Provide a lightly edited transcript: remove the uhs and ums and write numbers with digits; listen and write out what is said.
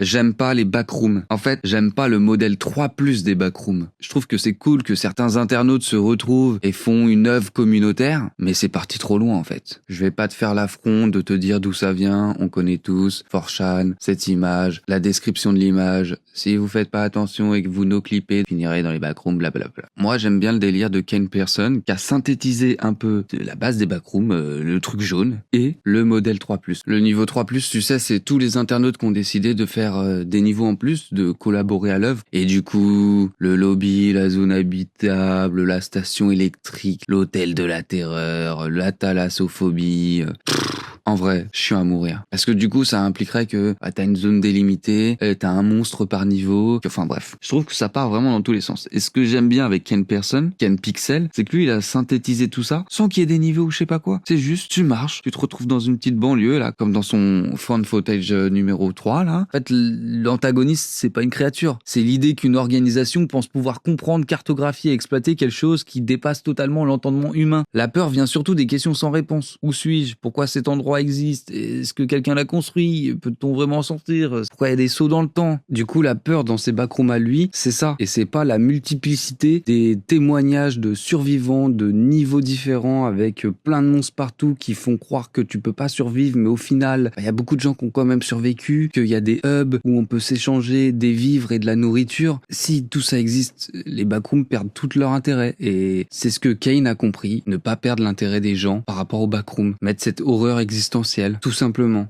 J'aime pas les backrooms. En fait, j'aime pas le modèle 3+ des backrooms. Je trouve que c'est cool que certains internautes se retrouvent et font une œuvre communautaire, mais c'est parti trop loin en fait. Je vais pas te faire l'affront de te dire d'où ça vient, on connaît tous 4chan, cette image, la description de l'image. Si vous faites pas attention et que vous no-clippez, vous finirez dans les backrooms, blablabla. Moi, j'aime bien le délire de Kane Pearson, qui a synthétisé un peu la base des backrooms, le truc jaune, et le modèle 3+. Le niveau 3+, tu sais, c'est tous les internautes qui ont décidé de faire des niveaux en plus, de collaborer à l'œuvre. Et du coup, le lobby, la zone habitable, la station électrique, l'hôtel de la terreur, la thalassophobie... En vrai, je suis à mourir. Parce que du coup, ça impliquerait que t'as une zone délimitée, t'as un monstre par niveau, enfin bref. Je trouve que ça part vraiment dans tous les sens. Et ce que j'aime bien avec Ken Pearson, Ken Pixel, c'est que lui, il a synthétisé tout ça sans qu'il y ait des niveaux ou je sais pas quoi. C'est juste, tu marches, tu te retrouves dans une petite banlieue, là, comme dans son fan footage numéro 3, là. En fait, l'antagoniste, c'est pas une créature. C'est l'idée qu'une organisation pense pouvoir comprendre, cartographier et exploiter quelque chose qui dépasse totalement l'entendement humain. La peur vient surtout des questions sans réponse. Où suis-je? Pourquoi cet endroit existe? Est-ce que quelqu'un l'a construit? Peut-on vraiment en sortir? Pourquoi il y a des sauts dans le temps? Du coup, la peur dans ces backrooms à lui, c'est ça. Et c'est pas la multiplicité des témoignages de survivants de niveaux différents avec plein de monstres partout qui font croire que tu peux pas survivre, mais au final, il y a beaucoup de gens qui ont quand même survécu, qu'il y a des hubs où on peut s'échanger des vivres et de la nourriture. Si tout ça existe, les backrooms perdent tout leur intérêt. Et c'est ce que Kane a compris, ne pas perdre l'intérêt des gens par rapport aux backrooms. Mettre cette horreur existentielle, tout simplement.